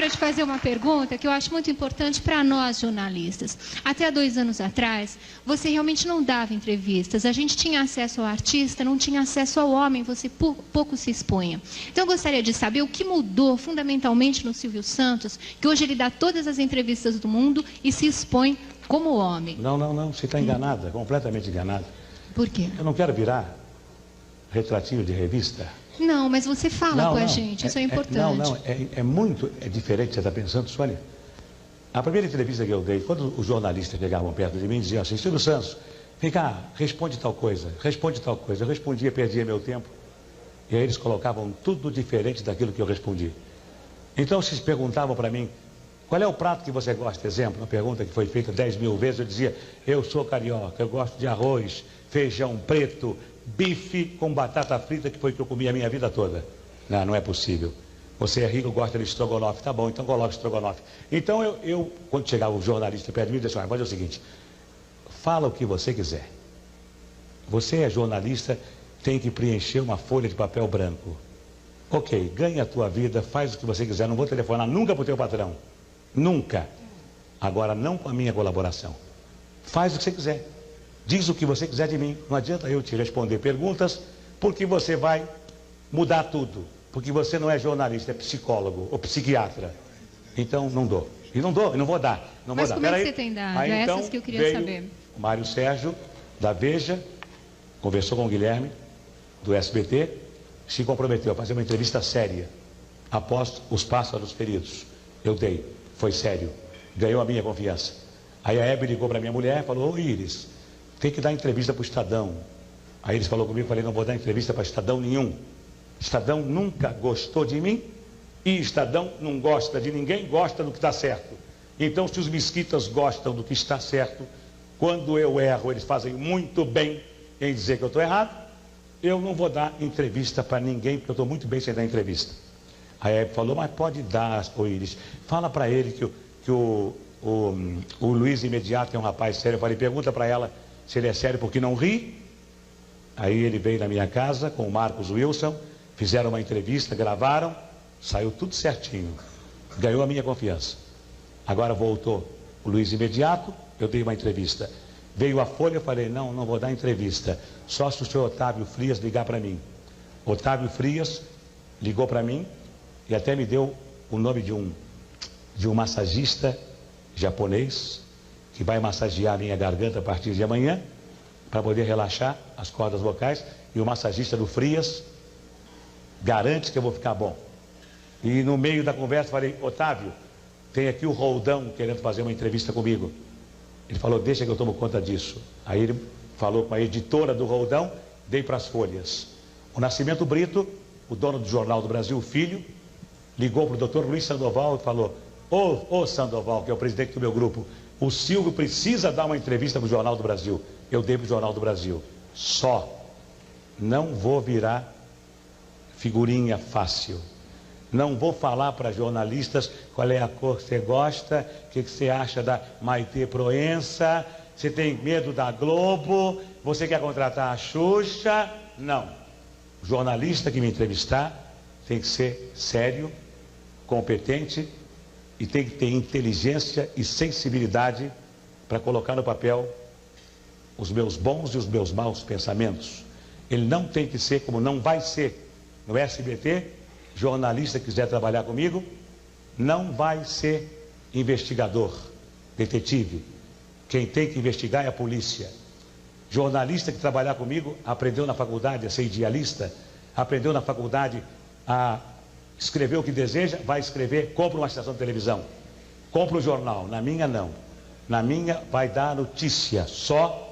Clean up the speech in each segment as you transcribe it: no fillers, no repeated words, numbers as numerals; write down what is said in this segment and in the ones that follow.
para te fazer uma pergunta que eu acho muito importante para nós jornalistas. Até há 2 anos atrás, você realmente não dava entrevistas. A gente tinha acesso ao artista, não tinha acesso ao homem, você pouco se expunha. Então eu gostaria de saber o que mudou fundamentalmente no Silvio Santos, que hoje ele dá todas as entrevistas do mundo e se expõe como homem. Não, você está enganada, completamente enganada. Por quê? Eu não quero virar retratinho de revista. Não, mas você fala com a gente, isso é importante. É diferente, você está pensando, Sônia. A primeira entrevista que eu dei, quando os jornalistas chegavam perto de mim, diziam assim: Silvio Santos, vem cá, responde tal coisa, responde tal coisa. Eu respondia, perdia meu tempo. E aí eles colocavam tudo diferente daquilo que eu respondi. Então, vocês perguntavam para mim: qual é o prato que você gosta? Exemplo, uma pergunta que foi feita 10.000 vezes, eu dizia: eu sou carioca, eu gosto de arroz, feijão preto, bife com batata frita, que foi o que eu comi a minha vida toda. Não é possível. Você é rico, gosta de estrogonofe. Tá bom, então coloque estrogonofe. Então eu quando chegava o jornalista perto de mim, eu disse: mas é o seguinte, fala o que você quiser. Você é jornalista, tem que preencher uma folha de papel branco. Ok, ganha a tua vida, faz o que você quiser, não vou telefonar nunca para o teu patrão. Nunca. Agora, não com a minha colaboração. Faz o que você quiser. Diz o que você quiser de mim. Não adianta eu te responder perguntas, porque você vai mudar tudo. Porque você não é jornalista, é psicólogo ou psiquiatra. Então, não dou. E não vou dar. Mas como é que você tem dado? É essas que eu queria saber. O Mário Sérgio, da Veja, conversou com o Guilherme, do SBT, se comprometeu a fazer uma entrevista séria, após os pássaros feridos. Eu dei, foi sério, ganhou a minha confiança. Aí a Hebe ligou para minha mulher e falou: ô Iris, tem que dar entrevista para o Estadão. Aí eles falou comigo, falei: não vou dar entrevista para Estadão nenhum. Estadão nunca gostou de mim e Estadão não gosta de ninguém, gosta do que está certo. Então, se os mesquitas gostam do que está certo, quando eu erro, eles fazem muito bem em dizer que eu estou errado. Eu não vou dar entrevista para ninguém, porque eu estou muito bem sem dar entrevista. Aí a Hebe falou: mas pode dar, ô Iris. Fala para ele que o Luiz Imediato é um rapaz sério. Eu falei: pergunta para ela se ele é sério porque não ri. Aí ele veio na minha casa com o Marcos Wilson, fizeram uma entrevista, gravaram, saiu tudo certinho, ganhou a minha confiança. Agora voltou o Luiz Imediato, eu dei uma entrevista. Veio a Folha, eu falei: não vou dar entrevista, só se o senhor Otávio Frias ligar para mim. Otávio Frias ligou para mim e até me deu o nome de um massagista japonês que vai massagear a minha garganta a partir de amanhã, para poder relaxar as cordas vocais. E o massagista do Frias garante que eu vou ficar bom. E no meio da conversa falei: Otávio, tem aqui o Roldão querendo fazer uma entrevista comigo. Ele falou: deixa que eu tomo conta disso. Aí ele falou com a editora do Roldão, dei para as folhas. O Nascimento Brito, o dono do Jornal do Brasil, o filho, ligou para o doutor Luiz Sandoval e falou: ô Sandoval, que é o presidente do meu grupo, o Silvio precisa dar uma entrevista para o Jornal do Brasil. Eu dei para o Jornal do Brasil. Só. Não vou virar figurinha fácil. Não vou falar para jornalistas qual é a cor que você gosta, o que você acha da Maitê Proença, você tem medo da Globo, você quer contratar a Xuxa. Não. O jornalista que me entrevistar tem que ser sério, competente e tem que ter inteligência e sensibilidade para colocar no papel os meus bons e os meus maus pensamentos. Ele não tem que ser, como não vai ser no SBT, jornalista que quiser trabalhar comigo, não vai ser investigador, detetive. Quem tem que investigar é a polícia. Jornalista que trabalhar comigo aprendeu na faculdade a ser idealista, aprendeu na faculdade a escrever o que deseja, vai escrever, compra uma estação de televisão, compra um jornal. Na minha não. Na minha vai dar notícia só,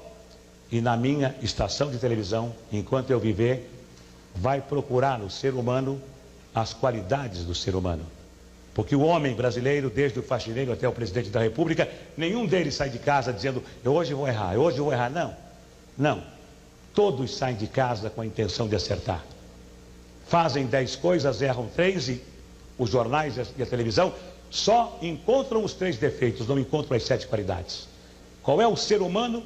e na minha estação de televisão, enquanto eu viver, vai procurar no ser humano as qualidades do ser humano. Porque o homem brasileiro, desde o faxineiro até o presidente da República, nenhum deles sai de casa dizendo: eu hoje vou errar, eu hoje vou errar. Não. Todos saem de casa com a intenção de acertar. Fazem 10 coisas, erram 3, e os jornais e a televisão só encontram os 3 defeitos, não encontram as 7 qualidades. Qual é o ser humano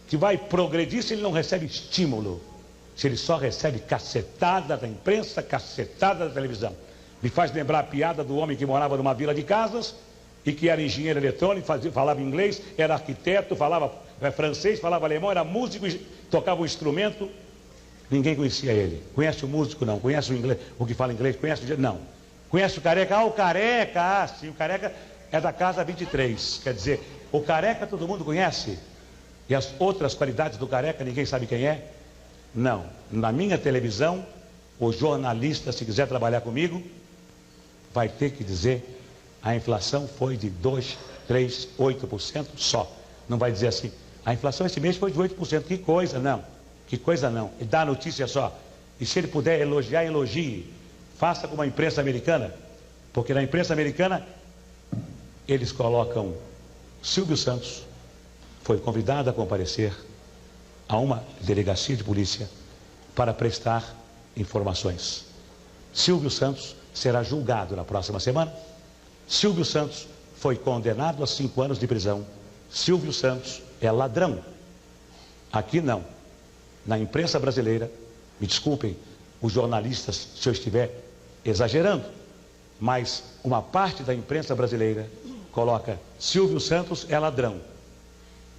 que vai progredir se ele não recebe estímulo? Se ele só recebe cacetada da imprensa, cacetada da televisão. Me faz lembrar a piada do homem que morava numa vila de casas e que era engenheiro eletrônico, falava inglês, era arquiteto, falava francês, falava alemão, era músico, tocava um instrumento. Ninguém conhecia ele. Conhece o músico? Não. Conhece o inglês, o que fala inglês? Conhece o... Não. Conhece o Careca? Ah, o Careca! Ah, sim, o Careca é da casa 23. Quer dizer, o Careca todo mundo conhece. E as outras qualidades do Careca ninguém sabe quem é? Não. Na minha televisão, o jornalista, se quiser trabalhar comigo, vai ter que dizer: a inflação foi de 2, 3, 8% só. Não vai dizer assim: a inflação esse mês foi de 8%. Que coisa, não. Que coisa não. Ele dá a notícia só. E se ele puder elogiar, elogie. Faça como a imprensa americana. Porque na imprensa americana, eles colocam: Silvio Santos foi convidado a comparecer a uma delegacia de polícia para prestar informações. Silvio Santos será julgado na próxima semana. Silvio Santos foi condenado a 5 anos de prisão. Silvio Santos é ladrão. Aqui não. Na imprensa brasileira, me desculpem os jornalistas se eu estiver exagerando, mas uma parte da imprensa brasileira coloca: Silvio Santos é ladrão,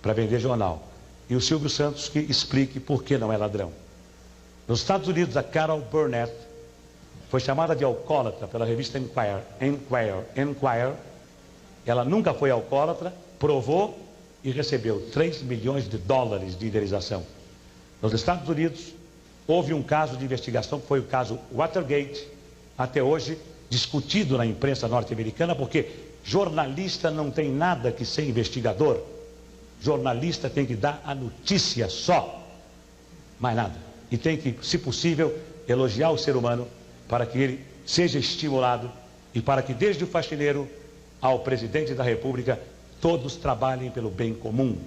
para vender jornal. E o Silvio Santos que explique por que não é ladrão. Nos Estados Unidos, a Carol Burnett foi chamada de alcoólatra pela revista Enquirer. Ela nunca foi alcoólatra, provou e recebeu 3 milhões de dólares de indenização. Nos Estados Unidos, houve um caso de investigação, que foi o caso Watergate, até hoje discutido na imprensa norte-americana, porque jornalista não tem nada que ser investigador. Jornalista tem que dar a notícia só, mais nada. E tem que, se possível, elogiar o ser humano para que ele seja estimulado e para que, desde o faxineiro ao presidente da República, todos trabalhem pelo bem comum.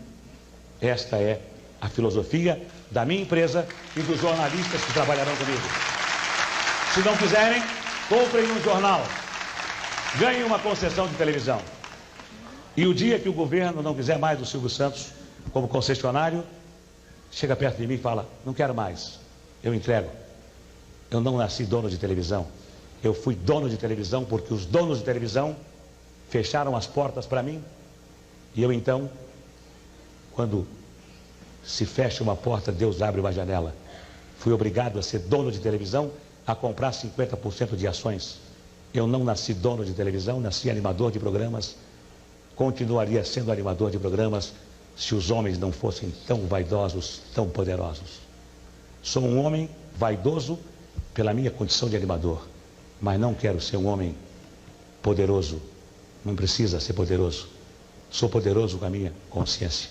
Esta é a filosofia da minha empresa e dos jornalistas que trabalharão comigo. Se não quiserem, comprem um jornal, ganhem uma concessão de televisão. E o dia que o governo não quiser mais do Silvio Santos como concessionário, chega perto de mim e fala: não quero mais, eu entrego. Eu não nasci dono de televisão, eu fui dono de televisão porque os donos de televisão fecharam as portas para mim. E eu então, quando se fecha uma porta, Deus abre uma janela. Fui obrigado a ser dono de televisão, a comprar 50% de ações. Eu não nasci dono de televisão, nasci animador de programas. Continuaria sendo animador de programas se os homens não fossem tão vaidosos, tão poderosos. Sou um homem vaidoso pela minha condição de animador, mas não quero ser um homem poderoso. Não precisa ser poderoso. Sou poderoso com a minha consciência.